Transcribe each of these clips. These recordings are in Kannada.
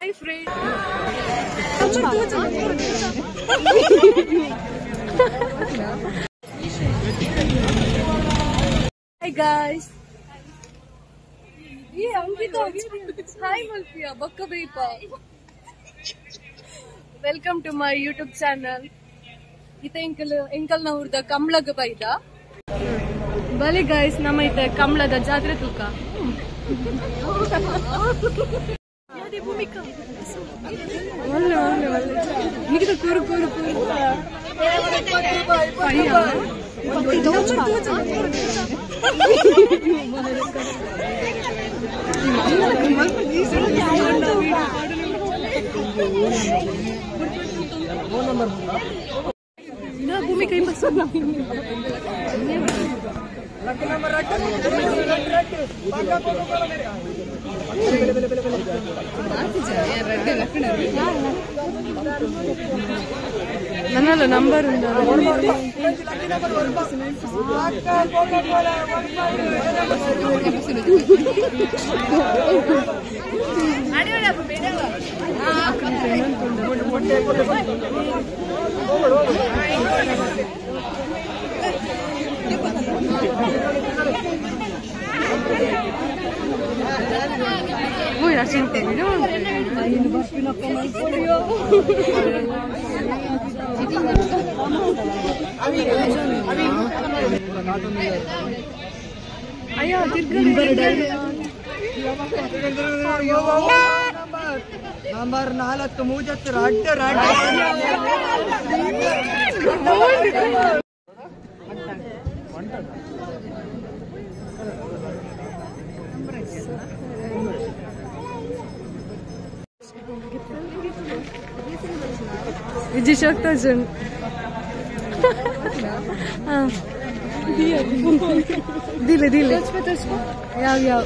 Hi friend. Hi guys. Yeah, hi Malfiya, Bakka Beepa. Welcome to my YouTube channel. Ite enkel na urda Kamlaga baida. Bale guys, nama ite Kamlada jatre tuka. Yadi Bhumika. Walle. Nikita kuru. Paya. Na Bhumika yung pasok na. ನನ್ನಲ್ಲ number Voi la sentite, no? Ayo, number 4 ಮೂಜತ್ತು ರಡ್ಡ Idzie się kto żyn. Dile. Ja.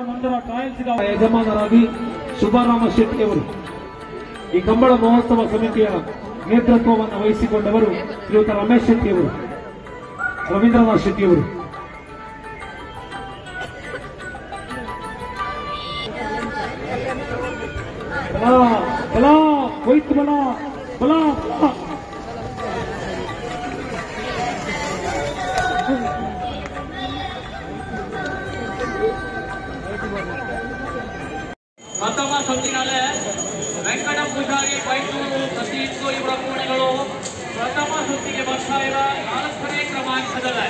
ಮಂದಿರ ಟ್ರಯಲ್ಸ್ ಯಜಮಾನರಾಗಿ ಶುಭರಾಮ ಶೆಟ್ಟಿ ಅವರು ಈ ಕಂಬಳ ಮಹೋತ್ಸವ ಸಮಿತಿಯ ನೇತೃತ್ವವನ್ನು ವಹಿಸಿಕೊಂಡವರು ಶ್ರೀಯುತ ರಮೇಶ್ ಶೆಟ್ಟಿ ಅವರು, ರವೀಂದ್ರನಾಥ್ ಶೆಟ್ಟಿ ಅವರು. ಬಲ ಹೋಯ್ತು ಬಲ ಪ್ರಥಮ ಸುತ್ತಿನಲ್ಲಿ ವೆಂಕಟ ಪೂಜಾರಿ ಬೈಟೂರು ಸತೀಶ್ ಇವರ ಕೋಣೆಗಳು ಪ್ರಥಮ ಸುತ್ತಿಗೆ ಬರ್ತಾ ಇರುವ 4ನೇ ಕ್ರಮಾಂಕದಲ್ಲ.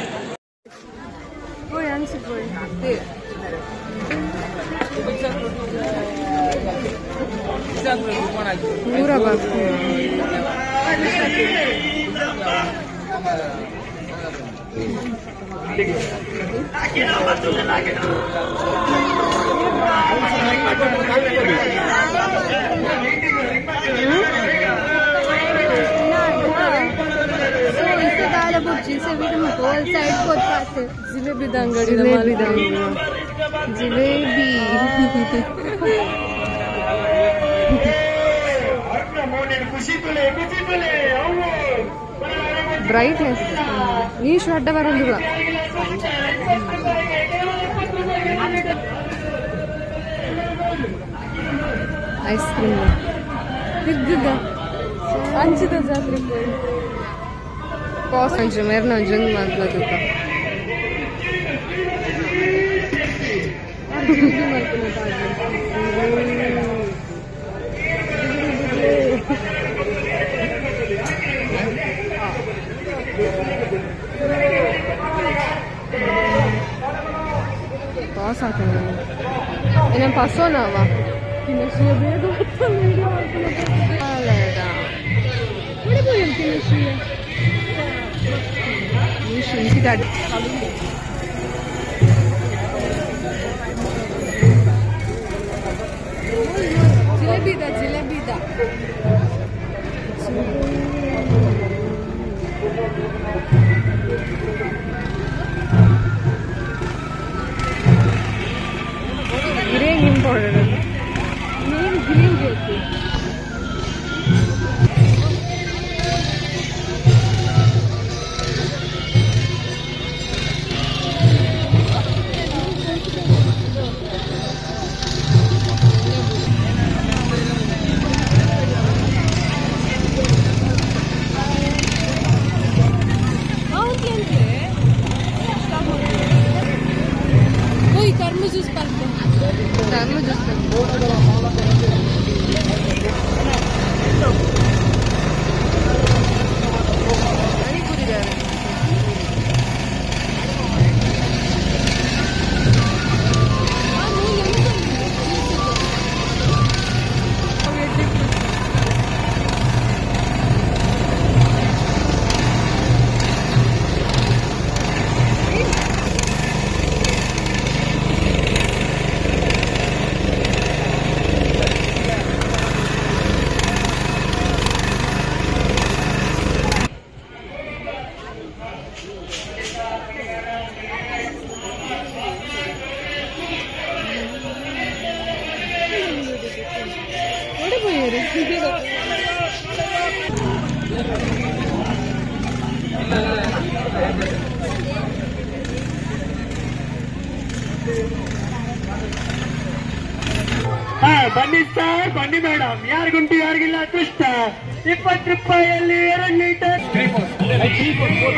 जिलेबी दांगड़ी जिलेबी ಬ್ರೈಟ್ನೆಸ್ ನೀಶು ಅಡ್ಡ ಬರೋದಿಲ್ಲ. ಐಸ್ ಕ್ರೀಮ್ ತಿರ್ಗದ ಅಂಚಿದ ಜಾತ್ರೆ ಕಾಸ್ ಅಂಚು ಮೇರ್ನ ಜಂಗ್ ಮಾಡ್ಬೋದು. Cosa che e non passò nava fino a sia vedo allora come puoi anche sia mi senti da ಜಿಲೇಬಿದ green important green green ಬನ್ನಿ ಸರ್, ಬನ್ನಿ ಮೇಡಮ್, ಯಾರಿಗುಂಟು ಯಾರಿಗಿಲ್ಲ ಅದೃಷ್ಟ. 20 ರೂಪಾಯಿಯಲ್ಲಿ 2 ಲೀಟರ್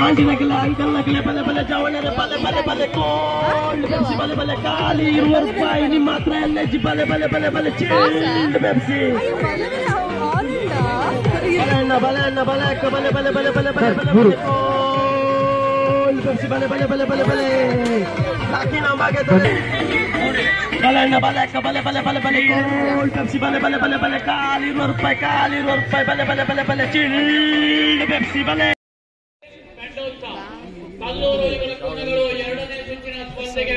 ಆಂಟಿನಗಿಲ್ಲ, ಅಂಕಲ್ನಗಿಲ್ಲ, ಬಲೆ ಬಲೆ ಜವಳರೆ, ಬಲೆ ಬಲೆ ಬಲೆ ಕೋಲ್ಡ್ ಬೆಪ್ಸಿ, ಬಲೆ ಬಲೆ ಖಾಲಿ 20 ರೂಪಾಯಿ ನಿಮ್ಮ ಹತ್ರ ಎಲ್ಲೆಜ್ಜಿ, ಬಲೆ ಬಲೆ ಬಲೆ ಬಲೆ ಚಿಲ್ಡ್ ಬೆಪ್ಸಿ. ಬಲೆ ಬಲೆ ಅಣ್ಣ, ಬಲೆ ಅಕ್ಕ, ಬಲೆ ಬಲೆ ಬಲೆ ಬಲೆ ಬಲೆ ಬಲೆ ಬಲೆ ಕೋಲ್ಡ್ ಬೆಪ್ಸಿ, ಬಲೆ ಬಲೆ ಬಲೆ ಬಲೆ ಬಲೆ ಹಾಕಿ ನಾವು ಬಾಗೆ ಬಲೆ ಅಣ್ಣ, ಬಲೆ ಅಕ್ಕ, ಬಲೆ ಬಲೆ ಬಲೆ ಬಲೆ ಕೋಲ್ಡ್ ಬೆಪ್ಸಿ, ಬಲೆ ಬಲೆ ಬಲೆ ಬಲೆ ಖಾಲಿ 20 ರೂಪಾಯಿ, ಖಾಲಿ 20 ರೂಪಾಯಿ, ಬಲೆ ಬಲೆ ಬಲೆ ಬಲೆ ಚಿಲ್ಡ್ ಬೆಪ್ಸಿ ಬಲೆ. ಕಲ್ಲೂರು ಇವರ ಕೂಟಗಳು 2ನೇ ಸುತ್ತಿನ ಸ್ಪರ್ಧೆಗೆ